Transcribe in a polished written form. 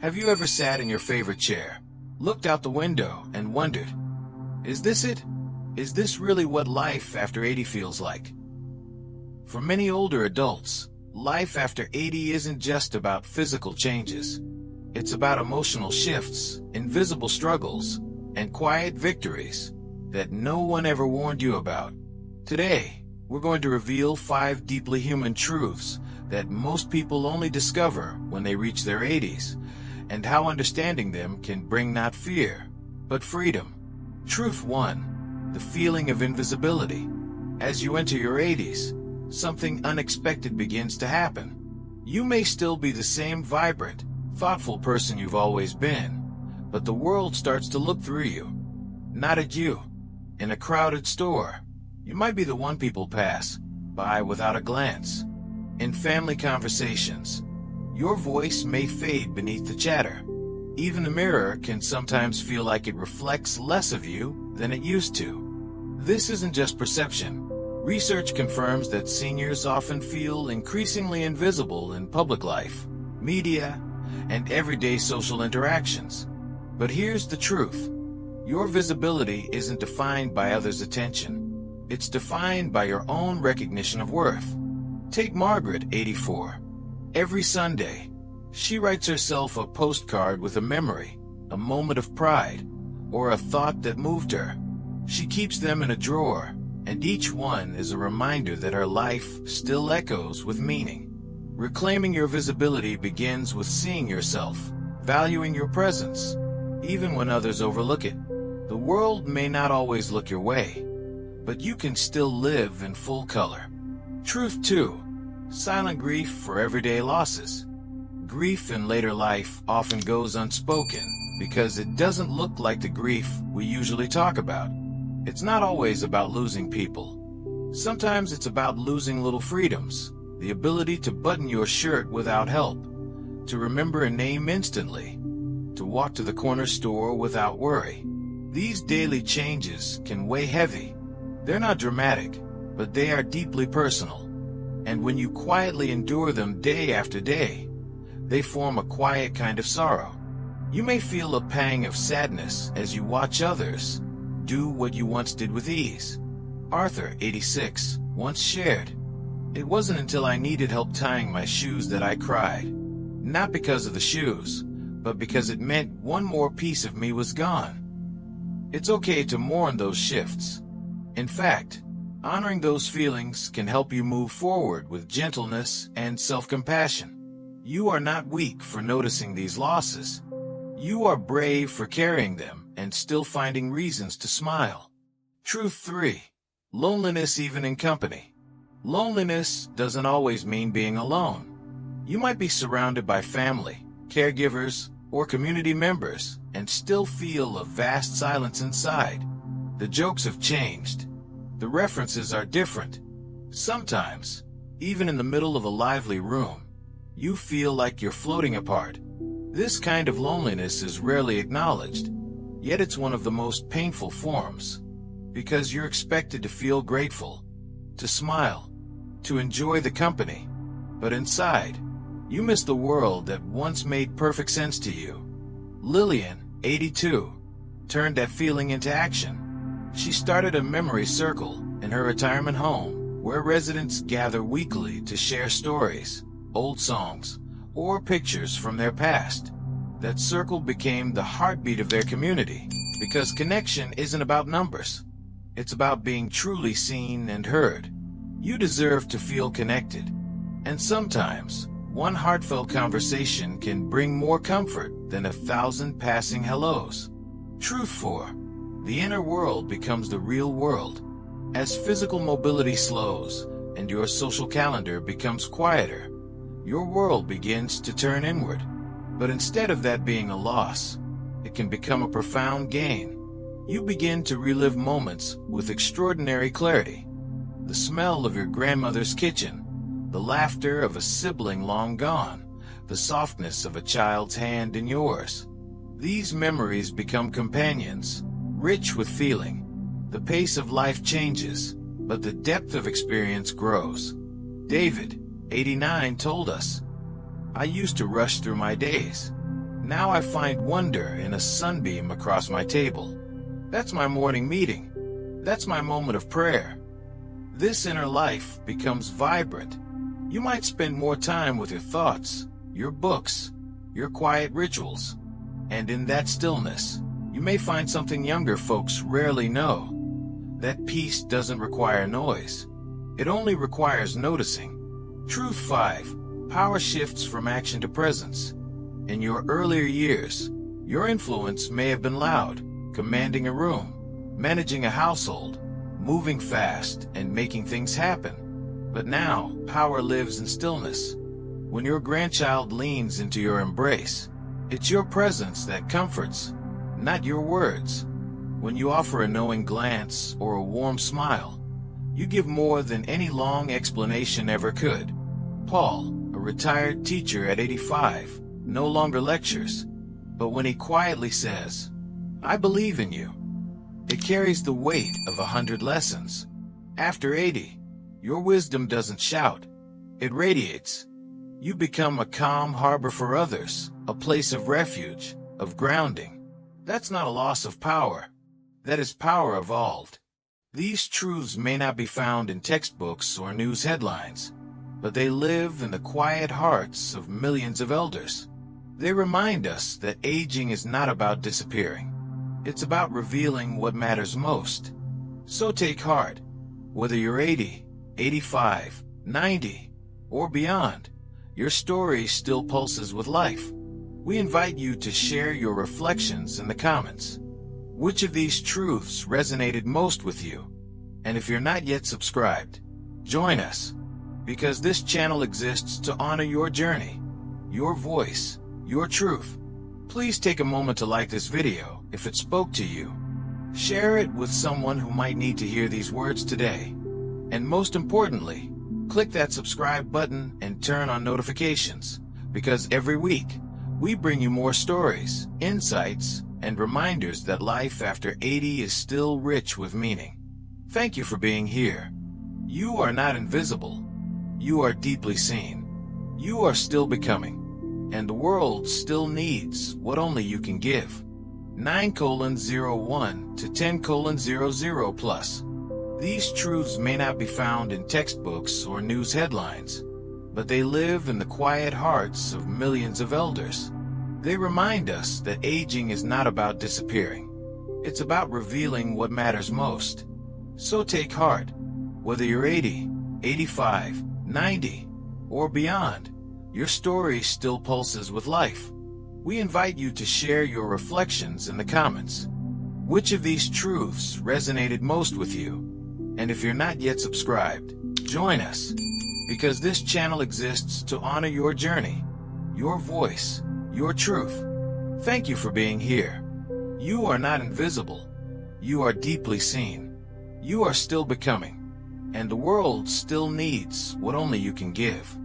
Have you ever sat in your favorite chair, looked out the window, and wondered, is this it? Is this really what life after 80 feels like? For many older adults, life after 80 isn't just about physical changes. It's about emotional shifts, invisible struggles, and quiet victories that no one ever warned you about. Today, we're going to reveal 5 deeply human truths that most people only discover when they reach their 80s, and how understanding them can bring not fear, but freedom. Truth 1. The feeling of invisibility. As you enter your 80s, something unexpected begins to happen. You may still be the same vibrant, thoughtful person you've always been, but the world starts to look through you, not at you. In a crowded store, you might be the one people pass by without a glance. In family conversations, your voice may fade beneath the chatter. Even the mirror can sometimes feel like it reflects less of you than it used to. This isn't just perception. Research confirms that seniors often feel increasingly invisible in public life, media, and everyday social interactions. But here's the truth. Your visibility isn't defined by others' attention. It's defined by your own recognition of worth. Take Margaret, 84. Every Sunday, she writes herself a postcard with a memory, a moment of pride, or a thought that moved her. She keeps them in a drawer, and each one is a reminder that her life still echoes with meaning. Reclaiming your visibility begins with seeing yourself, valuing your presence, even when others overlook it. The world may not always look your way, but you can still live in full color. Truth 2. Silent grief for everyday losses. Grief in later life often goes unspoken because it doesn't look like the grief we usually talk about. It's not always about losing people. Sometimes it's about losing little freedoms, the ability to button your shirt without help, to remember a name instantly, to walk to the corner store without worry. These daily changes can weigh heavy. They're not dramatic, but they are deeply personal. And when you quietly endure them day after day, they form a quiet kind of sorrow. You may feel a pang of sadness as you watch others do what you once did with ease. Arthur, 86, once shared, "It wasn't until I needed help tying my shoes that I cried. Not because of the shoes, but because it meant one more piece of me was gone." It's okay to mourn those shifts. In fact, honoring those feelings can help you move forward with gentleness and self-compassion. You are not weak for noticing these losses. You are brave for carrying them and still finding reasons to smile. Truth 3. Loneliness even in company. Loneliness doesn't always mean being alone. You might be surrounded by family, caregivers, or community members and still feel a vast silence inside. The jokes have changed. The references are different. Sometimes, even in the middle of a lively room, you feel like you're floating apart. This kind of loneliness is rarely acknowledged, yet it's one of the most painful forms, because you're expected to feel grateful, to smile, to enjoy the company. But inside, you miss the world that once made perfect sense to you. Lillian, 82, turned that feeling into action. She started a memory circle in her retirement home where residents gather weekly to share stories, old songs, or pictures from their past. That circle became the heartbeat of their community because connection isn't about numbers. It's about being truly seen and heard. You deserve to feel connected. And sometimes, one heartfelt conversation can bring more comfort than 1,000 passing hellos. Truth 4. The inner world becomes the real world. As physical mobility slows and your social calendar becomes quieter, your world begins to turn inward. But instead of that being a loss, it can become a profound gain. You begin to relive moments with extraordinary clarity. The smell of your grandmother's kitchen, the laughter of a sibling long gone, the softness of a child's hand in yours. These memories become companions, rich with feeling. The pace of life changes, but the depth of experience grows. David, 89, told us, "I used to rush through my days. Now I find wonder in a sunbeam across my table. That's my morning meeting. That's my moment of prayer. This inner life becomes vibrant. You might spend more time with your thoughts, your books, your quiet rituals. And in that stillness, you may find something younger folks rarely know. That peace doesn't require noise. It only requires noticing. Truth 5. Power shifts from action to presence. In your earlier years, your influence may have been loud, commanding a room, managing a household, moving fast, and making things happen. But now, power lives in stillness. When your grandchild leans into your embrace, it's your presence that comforts, not your words. When you offer a knowing glance or a warm smile, you give more than any long explanation ever could. Paul, a retired teacher at 85, no longer lectures, but when he quietly says, "I believe in you," it carries the weight of 100 lessons. After 80, your wisdom doesn't shout, it radiates. You become a calm harbor for others, a place of refuge, of grounding. That's not a loss of power. That is power evolved. These truths may not be found in textbooks or news headlines, but they live in the quiet hearts of millions of elders. They remind us that aging is not about disappearing. It's about revealing what matters most. So take heart. Whether you're 80, 85, 90, or beyond, your story still pulses with life. We invite you to share your reflections in the comments. Which of these truths resonated most with you? And if you're not yet subscribed, join us, because this channel exists to honor your journey, your voice, your truth. Please take a moment to like this video if it spoke to you. Share it with someone who might need to hear these words today. And most importantly, click that subscribe button and turn on notifications, because every week we bring you more stories, insights, and reminders that life after 80 is still rich with meaning. Thank you for being here. You are not invisible. You are deeply seen. You are still becoming. And the world still needs what only you can give. 9:01 to 10:00 plus. These truths may not be found in textbooks or news headlines, but they live in the quiet hearts of millions of elders. They remind us that aging is not about disappearing. It's about revealing what matters most. So take heart. Whether you're 80, 85, 90, or beyond, your story still pulses with life. We invite you to share your reflections in the comments. Which of these truths resonated most with you? And if you're not yet subscribed, join us, because this channel exists to honor your journey, your voice, your truth. Thank you for being here. You are not invisible. You are deeply seen. You are still becoming. And the world still needs what only you can give.